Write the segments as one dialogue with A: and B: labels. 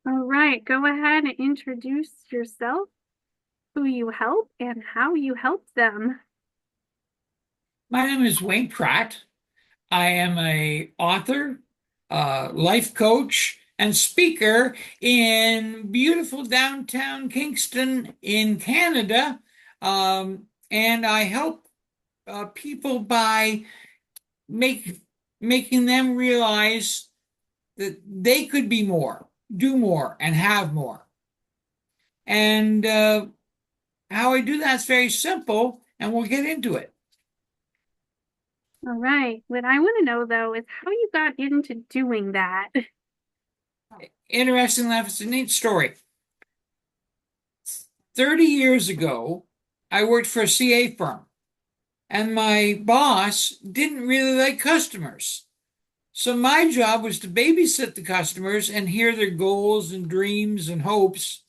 A: All right, go ahead and introduce yourself, who you help, and how you help them.
B: My name is Wayne Pratt. I am a author, life coach, and speaker in beautiful downtown Kingston in Canada. And I help people by make, making them realize that they could be more, do more, and have more. And how I do that is very simple, and we'll get into it.
A: All right, what I want to know though is how you got into doing that.
B: Interesting enough, it's a neat story. 30 years ago, I worked for a CA firm, and my boss didn't really like customers. So my job was to babysit the customers and hear their goals and dreams and hopes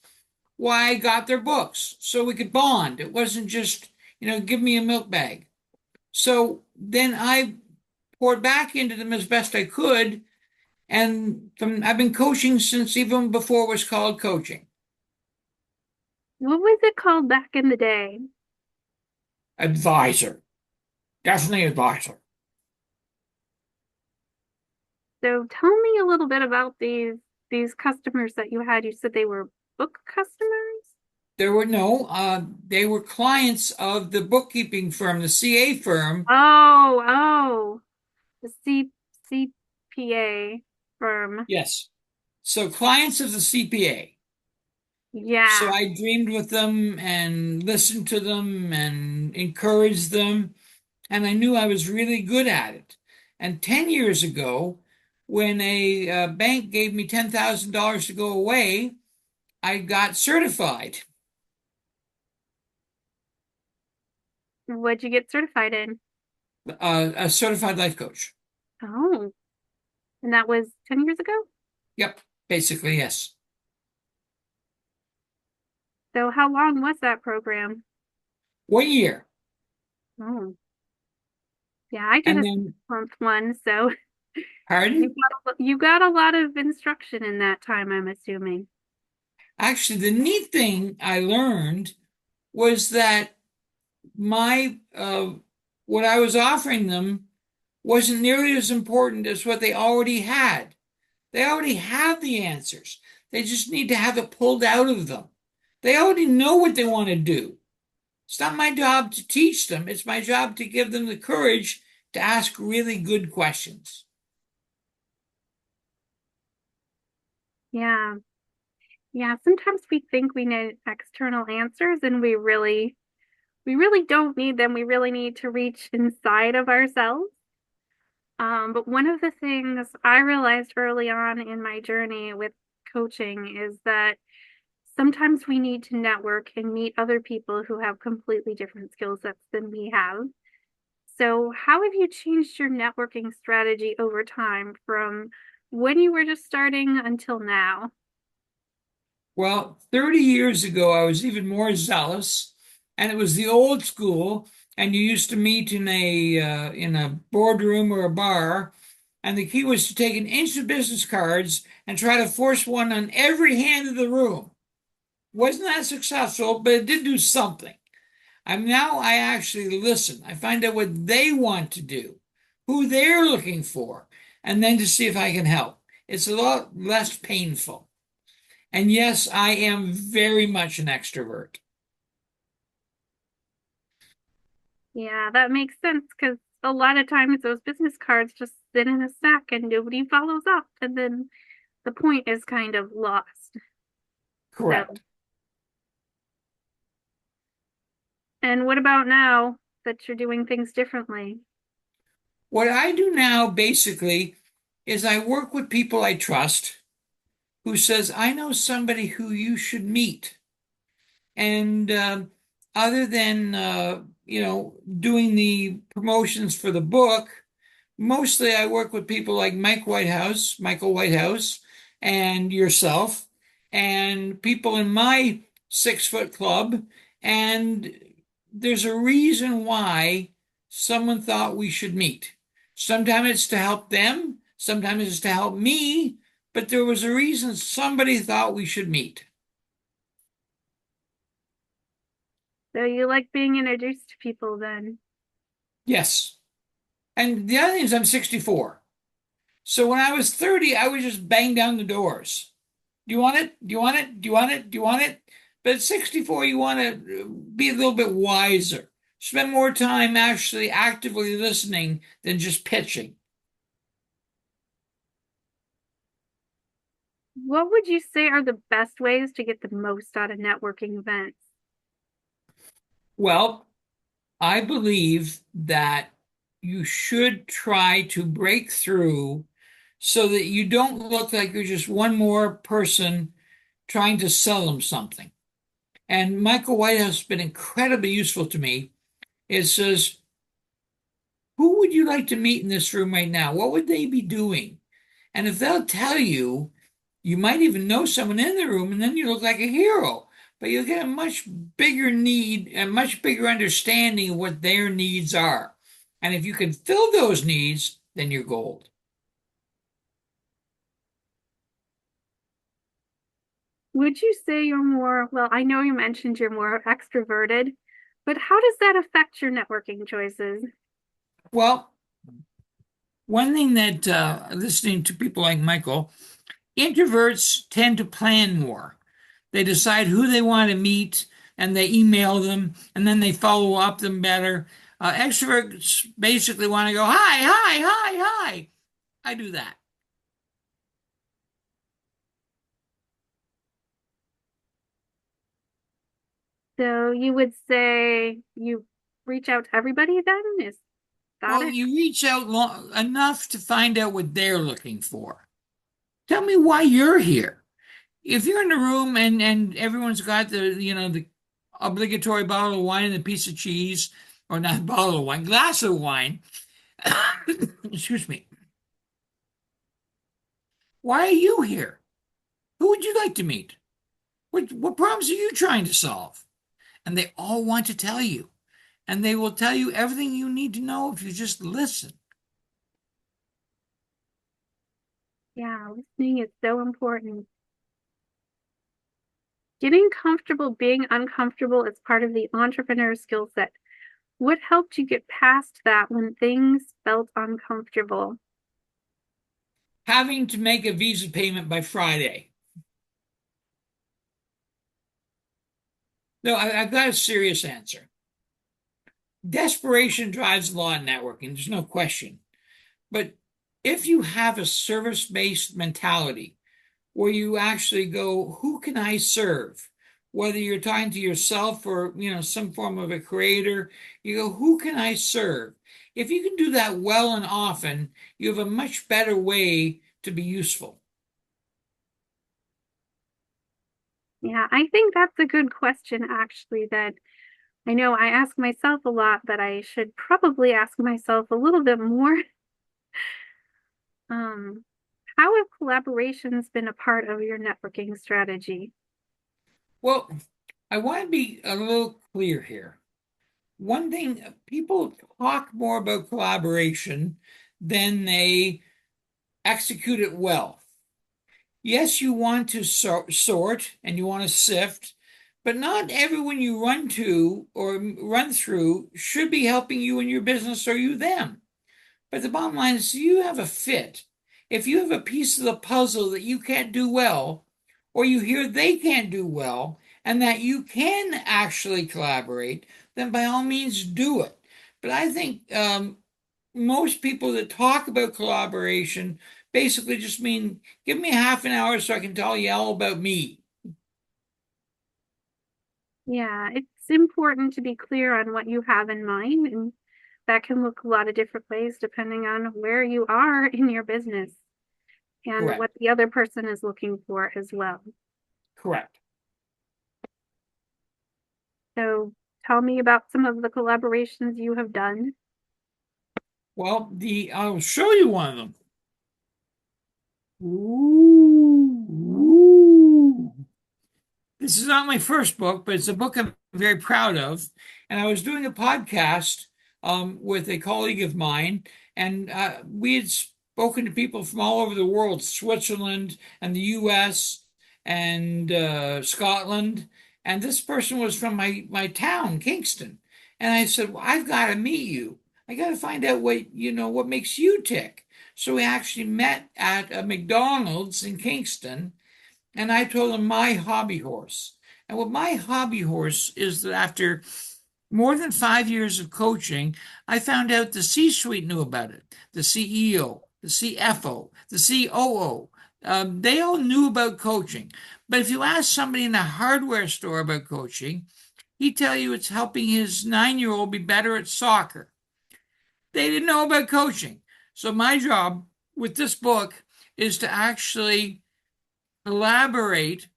B: while I got their books so we could bond. It wasn't just, give me a milk bag. So then I poured back into them as best I could. I've been coaching since even before it was called coaching.
A: What was it called back in the day?
B: Advisor, definitely advisor.
A: So tell me a little bit about these customers that you had. You said they were book customers?
B: There were no, they were clients of the bookkeeping firm, the CA firm.
A: Oh, the CPA firm.
B: Yes. So clients of the CPA. So
A: Yeah.
B: I dreamed with them and listened to them and encouraged them. And I knew I was really good at it. And 10 years ago, when a bank gave me $10,000 to go away, I got certified,
A: What'd you get certified in?
B: a certified life coach.
A: Oh, and that was 10 years ago?
B: Yep, basically, yes.
A: So how long was that program?
B: 1 year.
A: Oh, yeah, I did
B: And
A: a
B: then,
A: month one, so
B: pardon?
A: you got a lot of instruction in that time, I'm assuming.
B: Actually, the neat thing I learned was that my what I was offering them wasn't nearly as important as what they already had. They already have the answers. They just need to have it pulled out of them. They already know what they want to do. It's not my job to teach them. It's my job to give them the courage to ask really good questions.
A: Yeah. Yeah, sometimes we think we need external answers and we really don't need them. We really need to reach inside of ourselves. But one of the things I realized early on in my journey with coaching is that sometimes we need to network and meet other people who have completely different skill sets than we have. So, how have you changed your networking strategy over time from when you were just starting until now?
B: Well, 30 years ago, I was even more zealous, and it was the old school, and you used to meet in a boardroom or a bar, and the key was to take an inch of business cards and try to force one on every hand of the room. Wasn't that successful, but it did do something. I actually listen. I find out what they want to do, who they're looking for, and then to see if I can help. It's a lot less painful. And yes, I am very much an extrovert.
A: Yeah, that makes sense because a lot of times those business cards just sit in a stack and nobody follows up, and then the point is kind of lost. So,
B: Correct.
A: and what about now that you're doing things differently?
B: What I do now basically is I work with people I trust who says, I know somebody who you should meet. And other than, doing the promotions for the book, mostly I work with people like Michael Whitehouse, and yourself, and people in my 6 foot club. And there's a reason why someone thought we should meet. Sometimes it's to help them, sometimes it's to help me, but there was a reason somebody thought we should meet.
A: So you like being introduced to people then?
B: Yes. And the other thing is I'm 64. So when I was 30, I would just bang down the doors. Do you want it? Do you want it? Do you want it? Do you want it? But at 64, you want to be a little bit wiser. Spend more time actually actively listening than just pitching.
A: What would you say are the best ways to get the most out of networking events?
B: Well, I believe that you should try to break through so that you don't look like you're just one more person trying to sell them something. And Michael Whitehouse has been incredibly useful to me. It says, who would you like to meet in this room right now? What would they be doing? And if they'll tell you, you might even know someone in the room, and then you look like a hero. But you'll get a much bigger need, a much bigger understanding of what their needs are. And if you can fill those needs, then you're gold.
A: Would you say you're more, well, I know you mentioned you're more extroverted, but how does that affect your networking choices?
B: Well, one thing that listening to people like Michael, introverts tend to plan more. They decide who they want to meet and they email them and then they follow up them better. Extroverts basically want to go, hi, hi, hi, hi. I do that.
A: So you would say you reach out to everybody then? Is that
B: Well,
A: it?
B: you reach out enough to find out what they're looking for. Tell me why you're here. If you're in the room and everyone's got the obligatory bottle of wine and a piece of cheese, or not bottle of wine, glass of wine, excuse me, why are you here? Who would you like to meet? What problems are you trying to solve? And they all want to tell you. And they will tell you everything you need to know if you just listen.
A: Yeah, listening is so important. Getting comfortable being uncomfortable is part of the entrepreneur skill set. What helped you get past that when things felt uncomfortable?
B: Having to make a Visa payment by Friday. No, I've got a serious answer. Desperation drives a lot in networking, there's no question. But if you have a service-based mentality where you actually go, who can I serve? Whether you're talking to yourself or some form of a creator, you go, who can I serve? If you can do that well and often, you have a much better way to be useful.
A: Yeah, I think that's a good question, actually, that I know I ask myself a lot, but I should probably ask myself a little bit more. Um, how have collaborations been a part of your networking strategy?
B: Well, I want to be a little clear here. One thing, people talk more about collaboration than they execute it well. Yes, you want to sort and you want to sift, but not everyone you run to or run through should be helping you in your business or you them. But the bottom line is you have a fit. If you have a piece of the puzzle that you can't do well, or you hear they can't do well, and that you can actually collaborate, then by all means do it. But I think most people that talk about collaboration basically just mean give me half an hour so I can tell you all about me.
A: Yeah, it's important to be clear on what you have in mind, and that can look a lot of different ways depending on where you are in your business and
B: Correct.
A: what the other person is looking for as well.
B: Correct.
A: So tell me about some of the collaborations you have done.
B: Well, the I'll show you one of them. Ooh, ooh. This is not my first book, but it's a book I'm very proud of. And I was doing a podcast with a colleague of mine, and we had spoken to people from all over the world, Switzerland and the US and Scotland. And this person was from my town, Kingston. And I said, well, I've got to meet you. I got to find out what makes you tick. So we actually met at a McDonald's in Kingston, and I told him my hobby horse. And what my hobby horse is that after more than 5 years of coaching, I found out the C suite knew about it. The CEO, the CFO, the COO, they all knew about coaching. But if you ask somebody in a hardware store about coaching, he'd tell you it's helping his 9 year old be better at soccer. They didn't know about coaching. So my job with this book is to actually elaborate.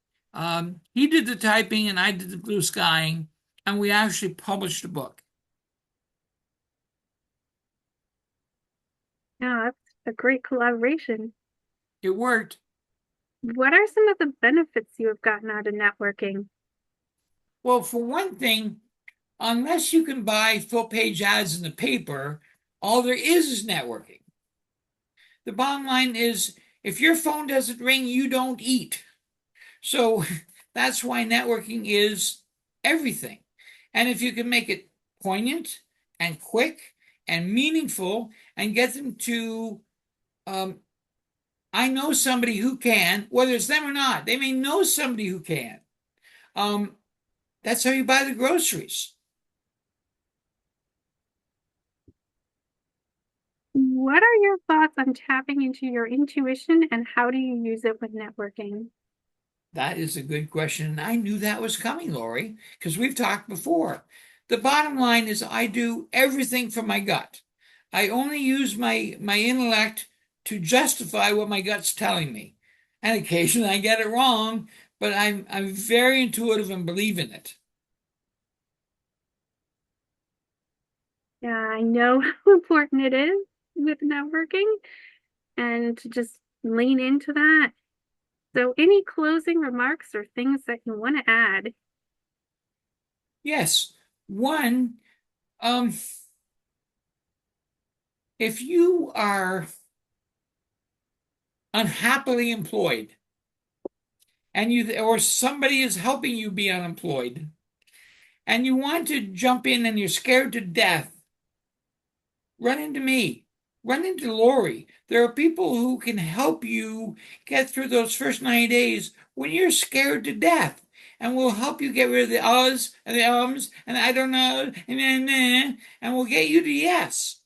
B: He did the typing and I did the blue skying, and we actually published a book.
A: Yeah, that's a great collaboration.
B: It worked.
A: What are some of the benefits you have gotten out of networking?
B: Well, for one thing, unless you can buy full page ads in the paper, all there is networking. The bottom line is if your phone doesn't ring, you don't eat. So that's why networking is everything. And if you can make it poignant and quick and meaningful and get them to, I know somebody who can, whether it's them or not, they may know somebody who can. Um, that's how you buy the groceries.
A: What are your thoughts on tapping into your intuition and how do you use it with networking?
B: That is a good question. I knew that was coming, Lori, because we've talked before. The bottom line is I do everything from my gut. I only use my intellect to justify what my gut's telling me. And occasionally I get it wrong, but I'm very intuitive and believe in it.
A: Yeah, I know how important it is with networking and to just lean into that. So, any closing remarks or things that you want to add?
B: Yes. One, um, if you are unhappily employed and you or somebody is helping you be unemployed and you want to jump in and you're scared to death, run into me, run into Lori. There are people who can help you get through those first 90 days when you're scared to death. And we'll help you get rid of the uhs and the ums and I don't know and we'll get you to yes.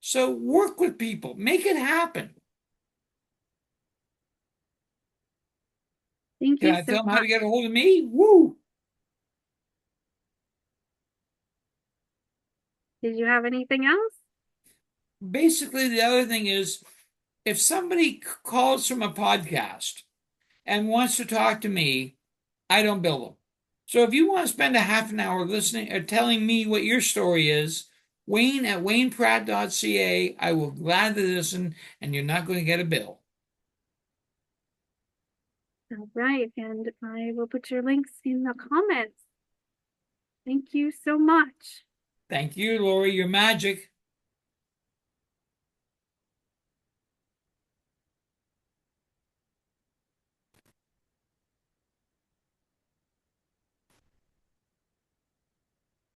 B: So work with people, make it happen.
A: Thank
B: Can
A: you
B: I
A: so
B: tell them how to
A: much.
B: get a hold of me? Woo!
A: Did you have anything else?
B: Basically, the other thing is if somebody calls from a podcast and wants to talk to me, I don't bill them. So if you want to spend a half an hour listening or telling me what your story is, Wayne at waynepratt.ca, I will gladly listen and you're not going to get a bill.
A: All right, and I will put your links in the comments. Thank you so much.
B: Thank you, Lori. You're magic.